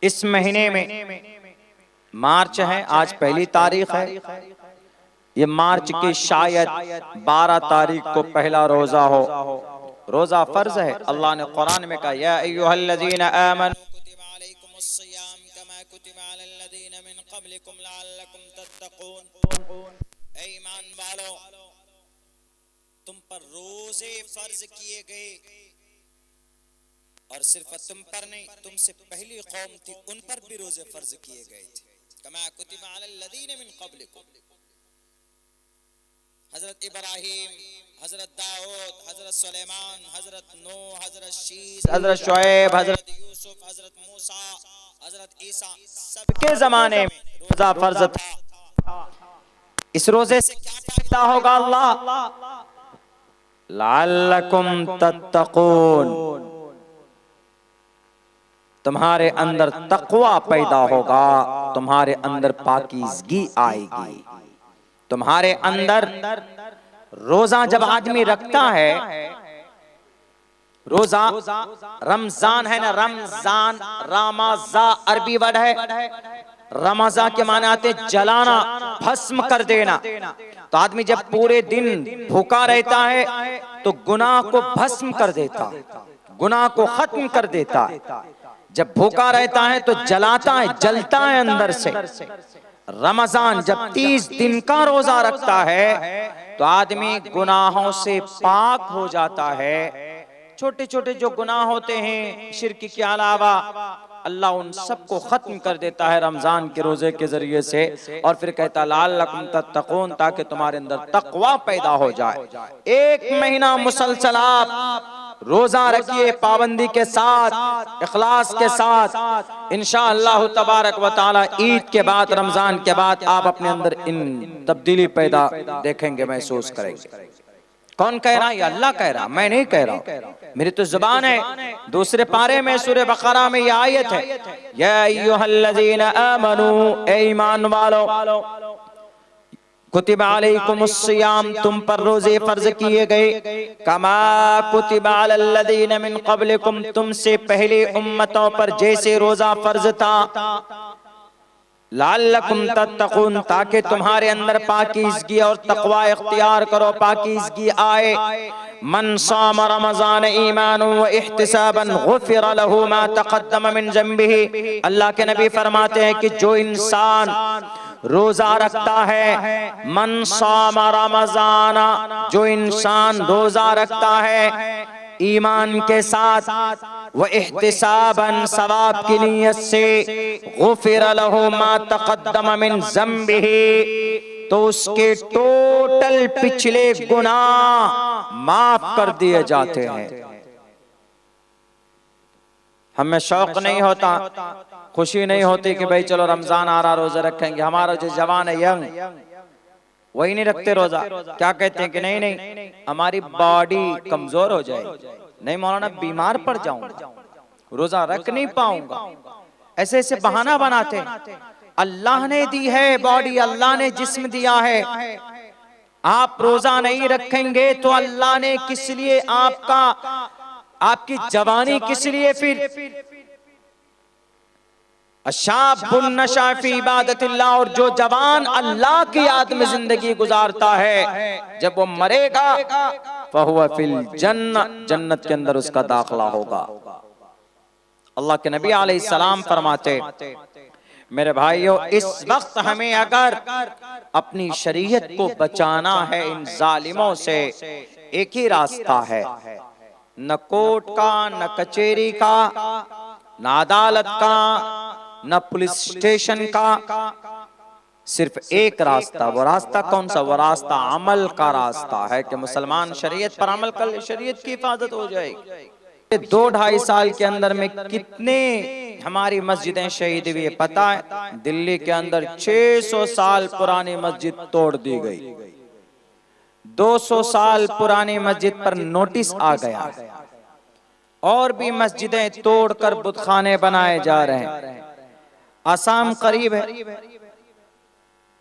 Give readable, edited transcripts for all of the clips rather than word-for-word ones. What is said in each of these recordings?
इस महीने में मार्च है, आज पहली तारीख है। ये मार्च की शायद 12 तारीख को पहला रोजा हो। रोजा फर्ज है। अल्लाह ने कुरान में कहा, या अय्युहल्लज़ीना आमनू कुतिबा अलैकुमुस्सियाम कमा कुतिबा अलल्लज़ीना मिन क़ब्लिकुम लअल्लकुम तत्तक़ून। ऐ ईमान वालों, तुम पर रोजे फर्ज किए गए, और सिर्फ तुम पर नहीं, तुमसे पहली कौम थी उन पर भी रोजे फर्ज किए गए थे। कमा कुतिबा अलल्लज़ीना मिन क़ब्लिकुम, हजरत इब्राहिम, हजरत दाऊद, हजरत सुलेमान, हजरत नूह, हजरत शीस, हजरत शुएब, हजरत यूसुफ, हजरत मूसा, हजरत ईसा, सबके जमाने में रोजा फर्ज था। इस रोजे से क्या फायदा होगा? अल्लाह लअल्लकुम तत्तक़ून, तुम्हारे अंदर तक़वा पैदा होगा, तुम्हारे अंदर पाकीज़गी आएगी, तुम्हारे अंदर। रोजा जब आदमी रखता है, रोजा रमजान है ना, रमजान रामाजा अरबी वर्ड है। रमजा के माने आते जलाना, भस्म कर देना। तो आदमी जब पूरे दिन भूखा रहता है तो गुनाह को भस्म कर देता, गुनाह को खत्म कर देता है। जब भूखा रहता है तो जलाता है, जलता है अंदर से। रमजान जब 30 दिन का रोजा रखता है तो आदमी गुनाहों से पाक हो जाता है। छोटे छोटे जो गुनाह होते हैं शिर्क के अलावा, अल्लाह उन सबको खत्म कर देता है रमजान के रोजे के जरिए से। और फिर कहता लअल्लकुम तत्तक़ून, ताकि तुम्हारे अंदर तक़वा पैदा हो जाए। एक महीना मुसलसल आप रोजा रखिए, पाबंदी के साथ, इखलास के साथ। इंशाअल्लाह तबारक व तआला ईद के बाद, रमजान के बाद आप अपने अंदर इन तब्दीली पैदा देखेंगे, महसूस करेंगे। कौन कह रहा है? अल्लाह कह रहा, मैं नहीं कह रहा, मेरी तो जुबान है। दूसरे पारे में सूरह बकरा में यह आयत है, या अय्युहल्लज़ीना आमनू, ए ईमान वालो, कुतिबा अलैकुमुस्सियाम, तुम पर रोजे फर्ज किए गए, कमा कुतिबा अलल्लज़ीना मिन क़ब्लिकुम, तुमसे पहले उम्मतों पर जैसे रोजा फर्ज था। लअल्लकुम तत्तक़ून, ताकि तुम्हारे अंदर पाकीज़गी और तक़वा इख्तियार करो, पाकीज़गी आए। मन साम रमज़ान ईमानन व इह्तिसाबन गुफ़िर लहू मा तक़द्दम मिन ज़ंबिही। अल्लाह के नबी फरमाते हैं कि जो इंसान रोजा रखता है, मन साम रमज़ान, जो इंसान रोजा रखता है ईमान के साथ, व इह्तिसाबन, सवाब की नीयत से, गुफ़िर लहू मा तक़द्दम मिन ज़ंबिही, तो उसके टोटल पिछले गुनाह माफ कर दिए जाते हैं। हमें शौक नहीं होता, खुशी नहीं होती कि भाई चलो रमजान आ रहा, रोजा रखेंगे। हमारा जो जवान है, यंग, वही नहीं रखते रोजा। क्या कहते हैं कि नहीं नहीं हमारी बॉडी कमजोर हो जाएगी, नहीं मौलाना बीमार पड़ जाऊंगा, रोजा रख नहीं पाऊंगा। ऐसे ऐसे बहाना बनाते हैं। अल्लाह ने दी है बॉडी, अल्लाह ने जिस्म दिया है। आप रोजा नहीं रखेंगे तो अल्लाह ने किस लिए आपका, आपकी जवानी किस लिए? फिर अशाबुन नशा फी इबादतिल्लाह, और जो जवान अल्लाह की याद में जिंदगी गुजारता है, जब वो मरेगा फहुवा फिल जन्नत, जन्नत के अंदर उसका दाखिला होगा। अल्लाह के नबी अलैहिस्सलाम फरमाते, मेरे भाइयों, इस वक्त हमें अगर अपनी शरीयत को बचाना है इन जालिमों से, एक ही रास्ता है, न कोर्ट का, न कचेरी का, न अदालत का, न पुलिस स्टेशन का, सिर्फ एक रास्ता। वो रास्ता कौन सा? वो रास्ता अमल का रास्ता है कि मुसलमान शरीयत पर अमल कर ले, शरीयत की हिफाजत हो जाएगी। 2-2.5 साल के अंदर में कितने हमारी मस्जिदें शहीद हुई है पता है? दिल्ली के अंदर 600 साल पुरानी मस्जिद तोड़ दी गई, 200 साल पुरानी मस्जिद पर नोटिस आ गया, और भी मस्जिदें तोड़कर बुतखाने बनाए जा रहे हैं। आसाम करीब है,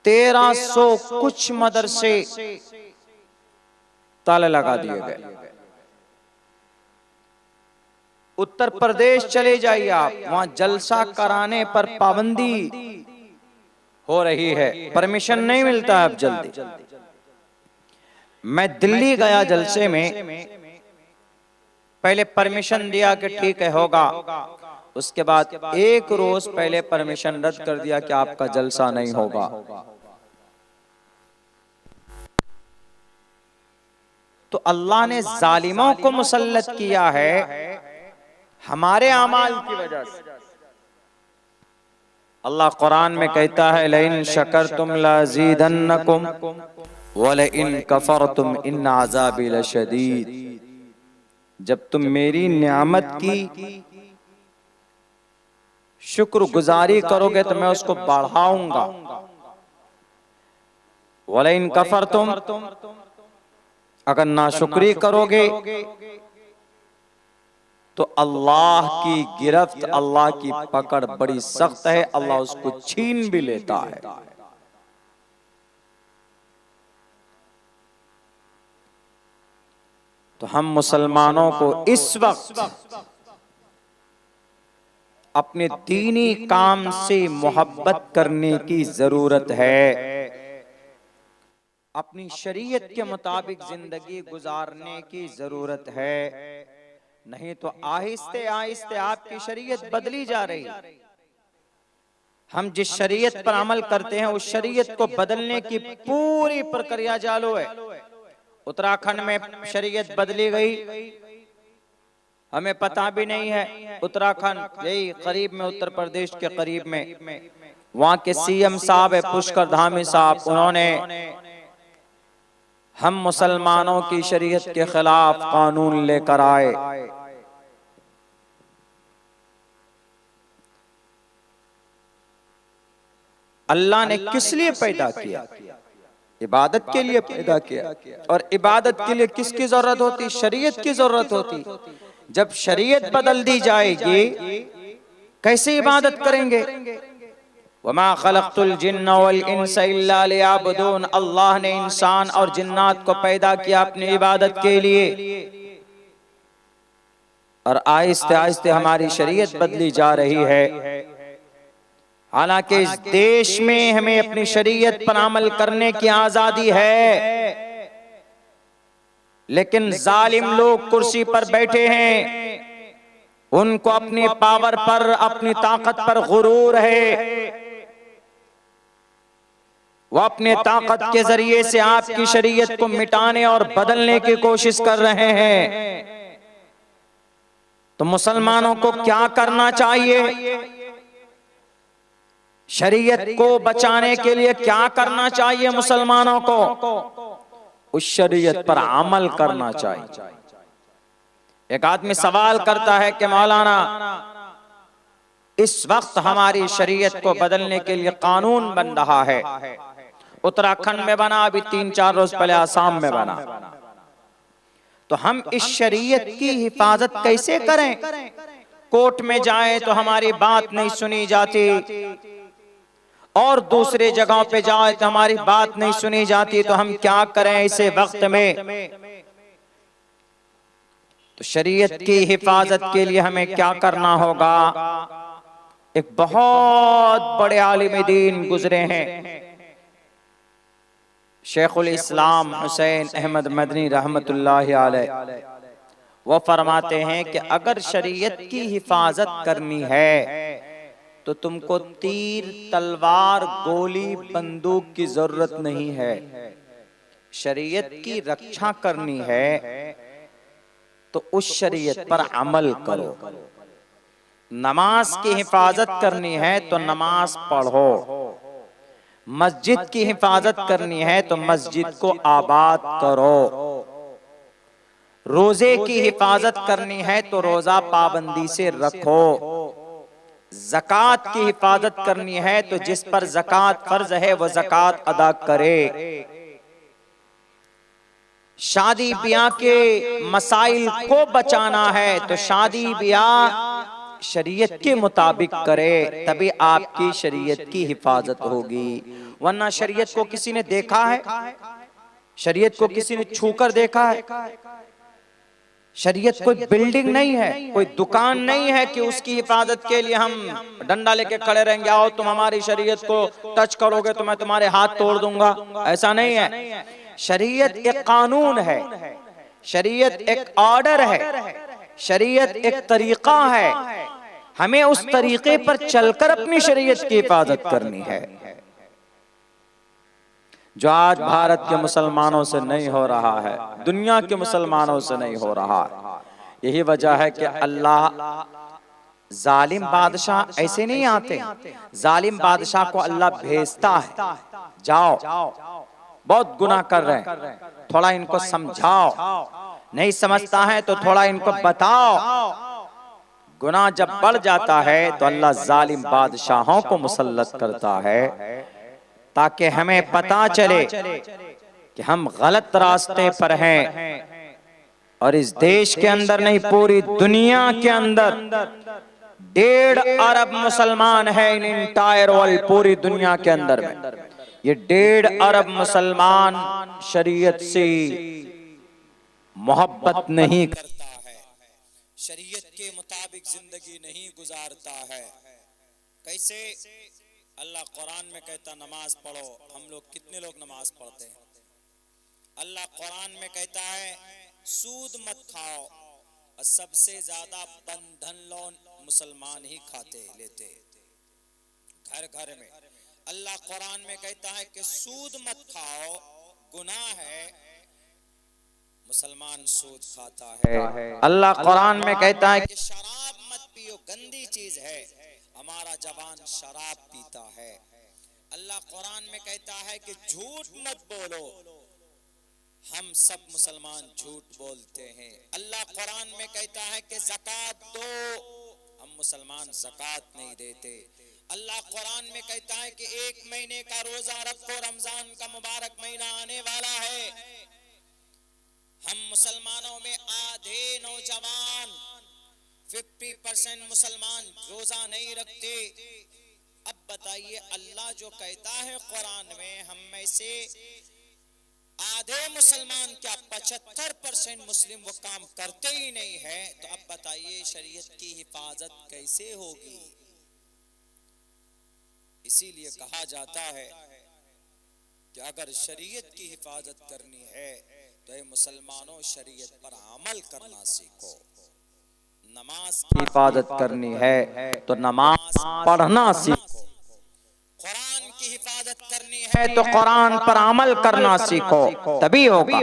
1300 कुछ मदरसे ताले लगा दिए गए। उत्तर प्रदेश चले जाइए आप, वहां जलसा कराने पर पाबंदी हो रही है, परमिशन नहीं मिलता है अब जल्दी। मैं दिल्ली गया जलसे में, पहले परमिशन दिया कि ठीक है होगा, उसके बाद एक रोज पहले परमिशन रद्द कर दिया कि आपका जलसा नहीं होगा। तो अल्लाह ने जालिमों को मुसल्लत किया है हमारे अमाल की वजह से। अल्लाह कुरान में कहता है लइन शकरतुम लज़ीदन्नकुम व लइन कफरतुम इन अज़ाबी लशदीद। जब तुम मेरी नियामत की शुक्रगुजारी करोगे तो मैं उसको बढ़ाऊंगा, व लइन कफरतुम, अगर नाशुक्री करोगे तो अल्लाह की गिरफ्त, अल्लाह की पकड़ बड़ी सख्त है, अल्लाह उसको छीन भी लेता है। तो हम मुसलमानों को इस वक्त अपने दीनी काम से मोहब्बत करने की जरूरत है, अपनी शरीयत के मुताबिक जिंदगी गुजारने की जरूरत है। नहीं तो आहिस्ते आहिस्ते आपकी शरीयत बदली जा रही है। हम जिस शरीयत पर अमल करते हैं उस शरीयत को बदलने की पूरी प्रक्रिया चालू है। उत्तराखंड में शरीयत बदली गई, हमें पता भी नहीं है। उत्तराखंड यही करीब में, उत्तर प्रदेश के करीब में, वहां के सीएम साहब है पुष्कर धामी साहब, उन्होंने हम मुसलमानों की शरीयत के खिलाफ कानून लेकर आए। अल्लाह ने किस लिए पैदा किया? इबादत के लिए पैदा किया। और इबादत के लिए किसकी जरूरत होती? शरीयत की जरूरत होती। जब शरीयत बदल दी जाएगी कैसे इबादत करेंगे? वमा खलक़तुल जिन्न वल इंसा इल्ला लियअबुदून। अल्लाह ने इंसान और जिन्नात को पैदा किया अपनी इबादत के लिए। और आहिस्ते आहिस्ते हमारी शरीयत बदली जा रही है। हालांकि इस देश में हमें अपनी शरीयत पर अमल करने की आजादी है, लेकिन जालिम लोग कुर्सी पर बैठे हैं, उनको अपनी पावर पर, अपनी ताकत पर गुरूर है। वो अपने ताकत के जरिए से आपकी शरीयत को मिटाने और बदलने की कोशिश कर रहे हैं। तो मुसलमानों को क्या करना चाहिए? शरीयत को बचाने के लिए क्या करना चाहिए मुसलमानों को? उस शरीयत पर अमल करना चाहिए। एक आदमी सवाल करता है कि मौलाना इस वक्त हमारी शरीयत को बदलने के लिए कानून बन रहा है, उत्तराखंड में बना, अभी 3-4 रोज पहले आसाम में बना, तो हम इस शरीयत की हिफाजत कैसे करें? कोर्ट में जाएं तो हमारी बात नहीं सुनी जाती, और दूसरे जगहों पे जाए तो हमारी बात नहीं सुनी जाती, तो हम क्या करें ऐसे वक्त में? तो शरीयत की हिफाजत के लिए हमें क्या करना होगा? एक बहुत बड़े आलिम दीन गुजरे हैं, शेखुल इस्लाम हुसैन अहमद मदनी रहमतुल्लाहि अलैह। वो फरमाते हैं कि अगर शरीयत की हिफाजत करनी है तो तुमको तीर, तलवार, गोली, बंदूक की जरूरत नहीं है। शरीयत की रक्षा करनी है तो उस शरीयत पर अमल करो। नमाज की हिफाजत करनी है तो नमाज पढ़ो। मस्जिद की हिफाजत करनी है तो मस्जिद को आबाद करो। रोजे की हिफाजत करनी है तो रोजा पाबंदी से रखो। ज़कात की हिफाजत करनी है तो जिस पर ज़कात फर्ज है वो ज़कात अदा करे। शादी ब्याह के मसाइल को बचाना है तो शादी ब्याह शरीयत के मुताबिक करे, तभी आपकी शरीयत की हिफाजत होगी। वरना शरीयत को किसी ने देखा है? शरीयत को किसी ने छूकर देखा है? शरीयत कोई बिल्डिंग नहीं है, कोई दुकान नहीं है कि उसकी हिफाजत के लिए हम डंडा लेके खड़े रहेंगे, आओ तुम हमारी शरीयत को टच करोगे तो मैं तुम्हारे हाथ तोड़ दूंगा। ऐसा नहीं है। शरीयत एक कानून है, शरीयत एक ऑर्डर है, शरीयत एक तरीका है। हमें उस तरीके पर चलकर अपनी शरीयत की हिफाजत करनी है, जो आज भारत के मुसलमानों से नहीं हो रहा है, दुनिया के मुसलमानों से नहीं हो रहा है। यही वजह है कि अल्लाह, जालिम बादशाह ऐसे नहीं आते, जालिम बादशाह को अल्लाह भेजता है, जाओ बहुत गुनाह कर रहे हैं, थोड़ा इनको समझाओ, नहीं समझता है तो थोड़ा इनको बताओ। गुनाह जब बढ़ जाता है तो अल्लाह जालिम बादशाहों को मुसल्लत करता है, ताकि हमें पता चले कि हम गलत रास्ते पर हैं। और इस देश के अंदर नहीं, पूरी दुनिया के अंदर 1.5 अरब मुसलमान हैं, इन इंटायर वर्ल्ड, पूरी दुनिया के अंदर में ये 1.5 अरब मुसलमान शरीयत से मोहब्बत नहीं करता है, शरीयत के मुताबिक जिंदगी नहीं गुजारता है। कैसे? अल्लाह कुरान में कहता नमाज पढ़ो, हम लोग कितने लोग नमाज पढ़ते हैं? अल्लाह कुरान में कहता है सूद मत खाओ, और सबसे ज्यादा बंधन लोन मुसलमान ही खाते लेते घर घर में। अल्लाह कुरान में कहता है कि सूद मत खाओ, गुनाह है, मुसलमान सूद खाता है। अल्लाह कुरान में कहता है कि शराब मत पियो, गंदी चीज है, हमारा जवान शराब पीता है। अल्लाह कुरान में कहता है कि झूठ मत बोलो, हम सब मुसलमान झूठ बोलते हैं। अल्लाह कुरान में कहता है कि ज़कात दो, हम मुसलमान ज़कात नहीं देते। अल्लाह कुरान में कहता है कि 1 महीने का रोजा रखो, रमजान का मुबारक महीना आने वाला है। हम मुसलमानों में आधे नौजवान 50% मुसलमान रोजा नहीं रखते। अब बताइए, अल्लाह जो कहता है कुरान में हम में से आधे मुसलमान क्या 75% मुस्लिम वो काम करते ही नहीं है, तो अब बताइए शरीयत की हिफाजत कैसे होगी? इसीलिए कहा जाता है कि अगर शरीयत की हिफाजत करनी है तो ये मुसलमानों शरीयत पर अमल करना सीखो। नमाज की हिफाजत करनी है तो नमाज पढ़ना सीखो, कुरान की हिफाजत करनी है तो कुरान पर अमल करना सीखो, तभी होगा।